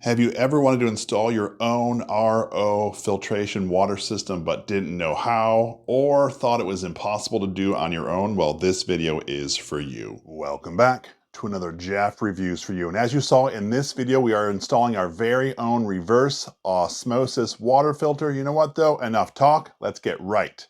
Have you ever wanted to install your own RO filtration water system but didn't know how or thought it was impossible to do on your own? Well, this video is for you. Welcome back to another Jaff Reviews for you. And as you saw in this video, we are installing our very own reverse osmosis water filter. You know what though? Enough talk. Let's get right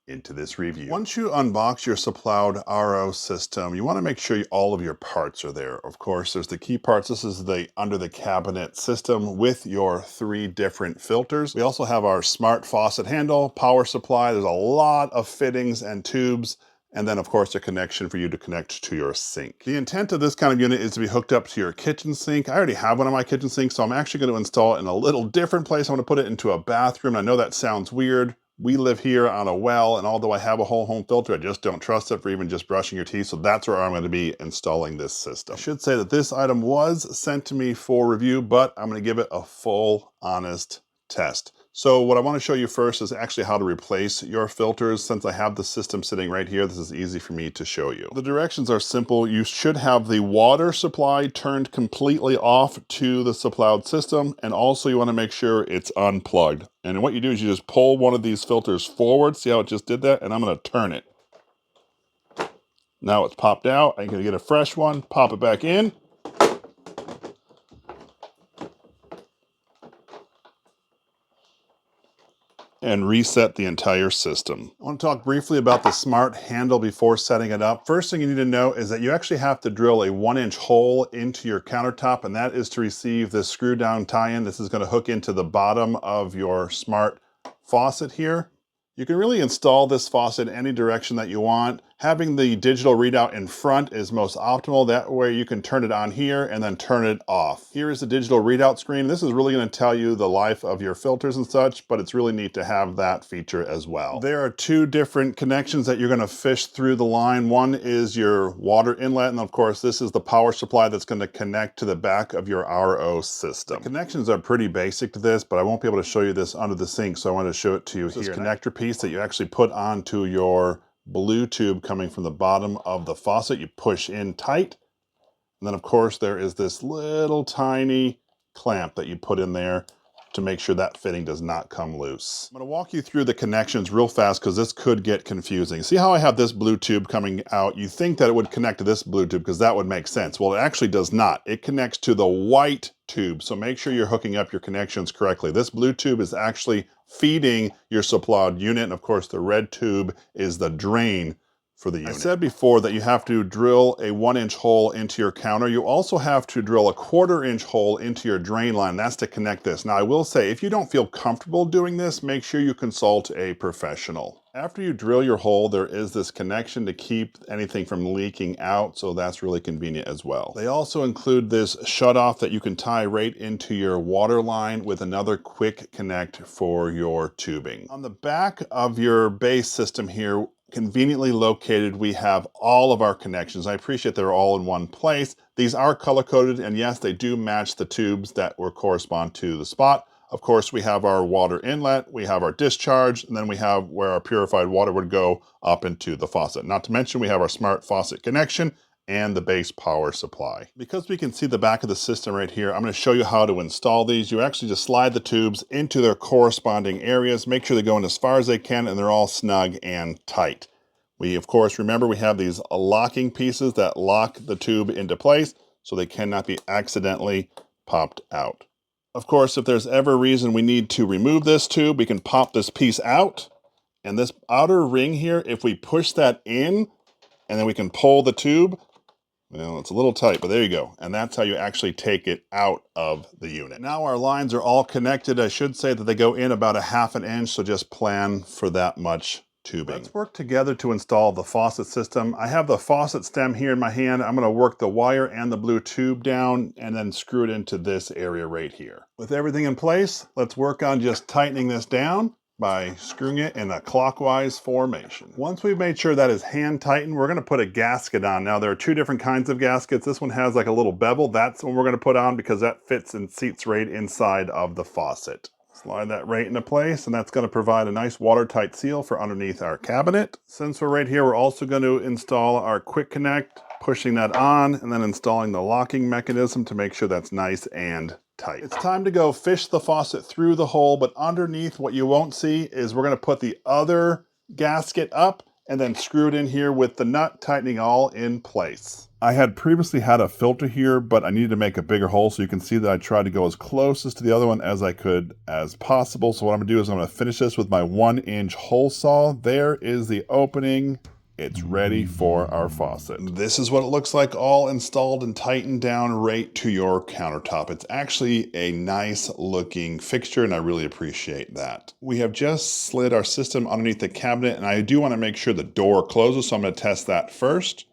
into this review. Once you unbox your Suplaud RO system, you want to make sure all of your parts are there. Of course, there's the key parts. This is the under the cabinet system with your 3 different filters. We also have our smart faucet handle, power supply. There's a lot of fittings and tubes. And then, of course, a connection for you to connect to your sink. The intent of this kind of unit is to be hooked up to your kitchen sink. I already have one on my kitchen sink, so I'm actually going to install it in a little different place. I'm going to put it into a bathroom. I know that sounds weird. We live here on a well, and although I have a whole home filter, I just don't trust it for even just brushing your teeth, so that's where I'm going to be installing this system. I should say that this item was sent to me for review, but I'm going to give it a full, honest test. So what I want to show you first is actually how to replace your filters. Since I have the system sitting right here, this is easy for me to show you. The directions are simple. You should have the water supply turned completely off to the Suplaud system, and also you want to make sure it's unplugged. And what you do is you just pull one of these filters forward. See how it just did that? And I'm going to turn it. Now it's popped out. I'm going to get a fresh one, pop it back in. And reset the entire system. I want to talk briefly about the smart handle before setting it up. First thing you need to know is that you actually have to drill a 1-inch hole into your countertop, and that is to receive this screw down tie-in. This is going to hook into the bottom of your smart faucet here. You can really install this faucet in any direction that you want. Having the digital readout in front is most optimal. That way you can turn it on here and then turn it off. Here is the digital readout screen. This is really going to tell you the life of your filters and such, but it's really neat to have that feature as well. There are 2 different connections that you're going to fish through the line. One is your water inlet, and of course this is the power supply that's going to connect to the back of your RO system. The connections are pretty basic to this, but I won't be able to show you this under the sink, so I want to show it to you here. This connector piece that you actually put onto your blue tube coming from the bottom of the faucet. You push in tight. And then of course there is this little tiny clamp that you put in there to make sure that fitting does not come loose. I'm going to walk you through the connections real fast because this could get confusing. See how I have this blue tube coming out? You think that it would connect to this blue tube because that would make sense. Well, it actually does not. It connects to the white tube. So make sure you're hooking up your connections correctly. This blue tube is actually feeding your Suplaud unit. And of course, the red tube is the drain for the unit. I said before that you have to drill a 1-inch hole into your counter. You also have to drill a 1/4-inch hole into your drain line. That's to connect this. Now I will say, if you don't feel comfortable doing this, make sure you consult a professional. After you drill your hole, there is this connection to keep anything from leaking out, so that's really convenient as well. They also include this shutoff that you can tie right into your water line with another quick connect for your tubing. On the back of your base system here, conveniently located, we have all of our connections. I appreciate they're all in one place. These are color-coded, and yes, they do match the tubes that will correspond to the spot. Of course, we have our water inlet, we have our discharge, and then we have where our purified water would go up into the faucet. Not to mention, we have our smart faucet connection and the base power supply. Because we can see the back of the system right here, I'm going to show you how to install these. You actually just slide the tubes into their corresponding areas, make sure they go in as far as they can, and they're all snug and tight. We, of course, remember we have these locking pieces that lock the tube into place so they cannot be accidentally popped out. Of course, if there's ever a reason we need to remove this tube, we can pop this piece out. And this outer ring here, if we push that in, and then we can pull the tube, well, it's a little tight, but there you go. And that's how you actually take it out of the unit. Now our lines are all connected. I should say that they go in about a 1/2 inch, so just plan for that much tubing. Let's work together to install the faucet system. I have the faucet stem here in my hand. I'm going to work the wire and the blue tube down and then screw it into this area right here. With everything in place, let's work on just tightening this down by screwing it in a clockwise formation. Once we've made sure that is hand tightened, we're going to put a gasket on. Now there are 2 different kinds of gaskets. This one has like a little bevel. That's what we're going to put on because that fits and seats right inside of the faucet. Slide that right into place, and that's going to provide a nice watertight seal for underneath our cabinet. Since we're right here, we're also going to install our quick connect, pushing that on, and then installing the locking mechanism to make sure that's nice and tight. It's time to go fish the faucet through the hole, but underneath what you won't see is we're gonna put the other gasket up and then screw it in here with the nut tightening all in place. I had previously had a filter here, but I needed to make a bigger hole, so you can see that I tried to go as closest to the other one as I could as possible. So what I'm gonna do is I'm gonna finish this with my 1-inch hole saw. There is the opening. It's ready for our faucet. This is what it looks like all installed and tightened down right to your countertop. It's actually a nice looking fixture and I really appreciate that. We have just slid our system underneath the cabinet and I do want to make sure the door closes, so I'm going to test that first.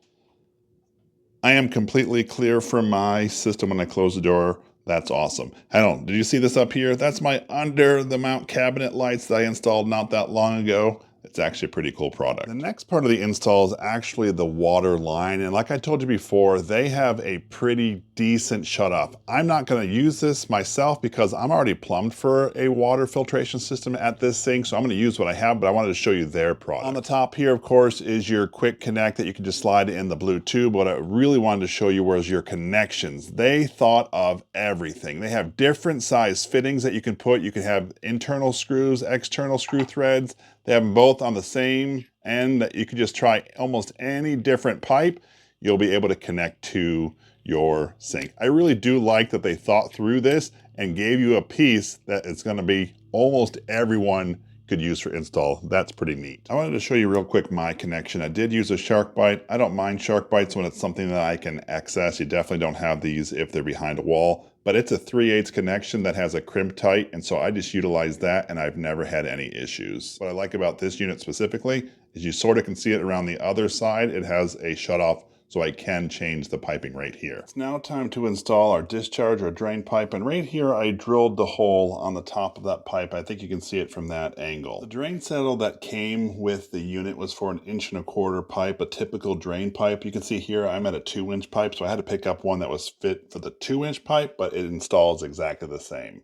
I am completely clear from my system when I close the door. That's awesome. Did you see this up here? That's my under the mount cabinet lights that I installed not that long ago. It's actually a pretty cool product. The next part of the install is actually the water line. And like I told you before, they have a pretty decent shutoff. I'm not gonna use this myself because I'm already plumbed for a water filtration system at this sink. So I'm gonna use what I have, but I wanted to show you their product. On the top here, of course, is your quick connect that you can just slide in the blue tube. What I really wanted to show you was your connections. They thought of everything. They have different size fittings that you can put. You can have internal screws, external screw threads. They have them both on the same end that you can just try almost any different pipe. You'll be able to connect to your sink. I really do like that they thought through this and gave you a piece that it's going to be almost everyone could use for install. That's pretty neat. I wanted to show you real quick my connection. I did use a shark bite. I don't mind shark bites when it's something that I can access. You definitely don't have these if they're behind a wall, but it's a 3/8 connection that has a crimp tight, and so I just utilize that and I've never had any issues. What I like about this unit specifically is you sort of can see it around the other side. It has a shutoff, so I can change the piping right here. It's now time to install our discharge or drain pipe, and right here I drilled the hole on the top of that pipe. I think you can see it from that angle. The drain saddle that came with the unit was for an 1.25 inch pipe, a typical drain pipe. You can see here I'm at a 2-inch pipe, so I had to pick up one that was fit for the 2-inch pipe, but it installs exactly the same.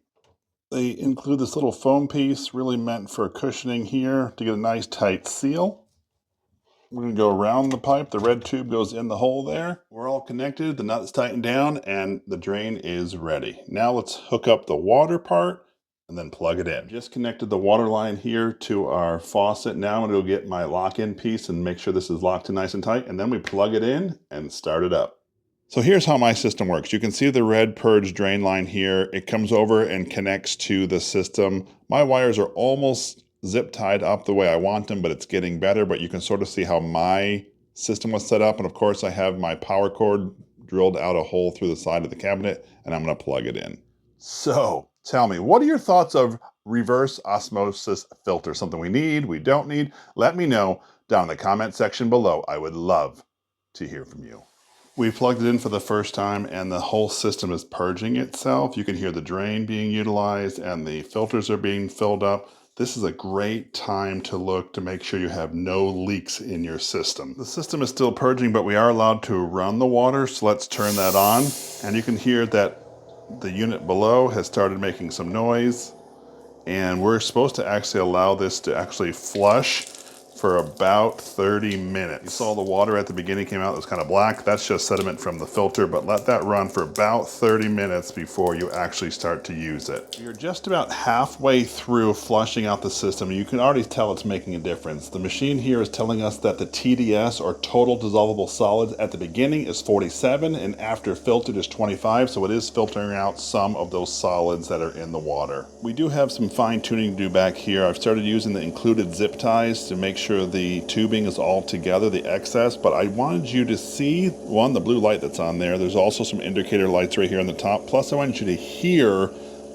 They include this little foam piece, really meant for cushioning here to get a nice tight seal. We're going to go around the pipe. The red tube goes in the hole there. We're all connected. The nut's tightened down and the drain is ready. Now let's hook up the water part and then plug it in. Just connected the water line here to our faucet. Now I'm going to go get my lock-in piece and make sure this is locked in nice and tight. And then we plug it in and start it up. So here's how my system works. You can see the red purge drain line here. It comes over and connects to the system. My wires are almost zip tied up the way I want them, but it's getting better. But you can sort of see how my system was set up. And of course I have my power cord drilled out a hole through the side of the cabinet and I'm gonna plug it in. So tell me, what are your thoughts of reverse osmosis filter? Something we need, we don't need? Let me know down in the comment section below. I would love to hear from you. We plugged it in for the first time and the whole system is purging itself. You can hear the drain being utilized and the filters are being filled up. This is a great time to look to make sure you have no leaks in your system. The system is still purging, but we are allowed to run the water, so let's turn that on. And you can hear that the unit below has started making some noise, and we're supposed to actually allow this to actually flush for about 30 minutes. You saw the water at the beginning came out, it was kind of black. That's just sediment from the filter, but let that run for about 30 minutes before you actually start to use it. You're just about halfway through flushing out the system. You can already tell it's making a difference. The machine here is telling us that the TDS, or total dissolvable solids, at the beginning is 47 and after filtered is 25, so it is filtering out some of those solids that are in the water. We do have some fine tuning to do back here. I've started using the included zip ties to make sure the tubing is all together, the excess, but I wanted you to see, one, the blue light that's on there. There's also some indicator lights right here on the top. Plus I wanted you to hear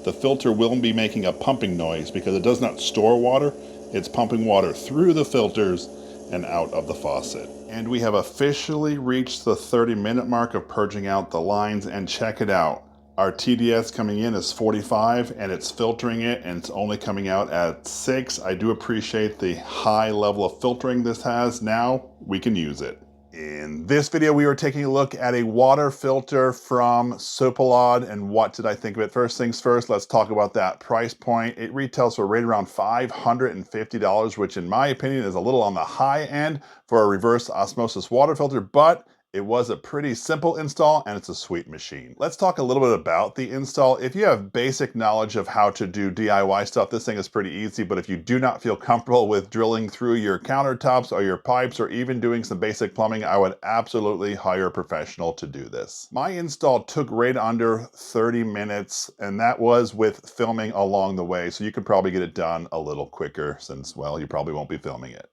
the filter will be making a pumping noise because it does not store water. It's pumping water through the filters and out of the faucet. And we have officially reached the 30-minute mark of purging out the lines, and check it out. Our TDS coming in is 45 and it's filtering it and it's only coming out at 6. I do appreciate the high level of filtering this has. Now we can use it. In this video, we were taking a look at a water filter from Suplaud, and what did I think of it? First things first, let's talk about that price point. It retails for right around $550, which in my opinion is a little on the high end for a reverse osmosis water filter, but It was a pretty simple install and it's a sweet machine. Let's talk a little bit about the install. If you have basic knowledge of how to do DIY stuff, this thing is pretty easy, but if you do not feel comfortable with drilling through your countertops or your pipes or even doing some basic plumbing, I would absolutely hire a professional to do this. My install took right under 30 minutes, and that was with filming along the way, so you could probably get it done a little quicker since, well, you probably won't be filming it.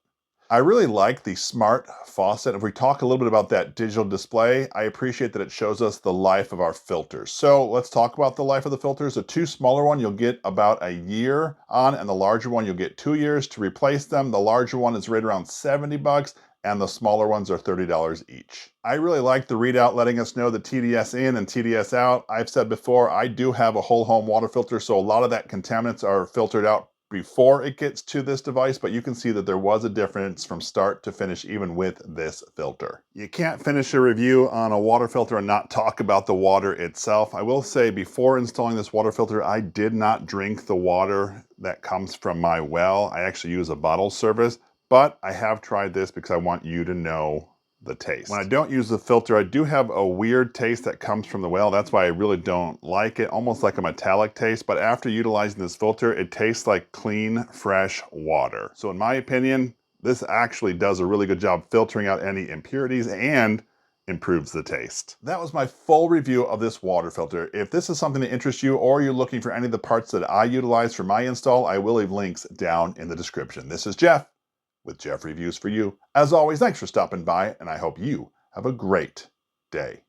I really like the smart faucet. If we talk a little bit about that digital display, I appreciate that it shows us the life of our filters. So let's talk about the life of the filters. The two smaller one you'll get about a year on, and the larger one you'll get 2 years to replace them. The larger one is right around 70 bucks, and the smaller ones are $30 each. I really like the readout letting us know the TDS in and TDS out. I've said before, I do have a whole home water filter, so a lot of that contaminants are filtered out before it gets to this device, but you can see that there was a difference from start to finish even with this filter. You can't finish a review on a water filter and not talk about the water itself. I will say before installing this water filter, I did not drink the water that comes from my well. I actually use a bottle service, but I have tried this because I want you to know the taste. When I don't use the filter, I do have a weird taste that comes from the well. That's why I really don't like it, almost like a metallic taste. But after utilizing this filter, it tastes like clean, fresh water. So in my opinion, this actually does a really good job filtering out any impurities and improves the taste. That was my full review of this water filter. If this is something that interests you or you're looking for any of the parts that I utilize for my install, I will leave links down in the description. This is Jeff with Jeff Reviews for You. As always, thanks for stopping by, and I hope you have a great day.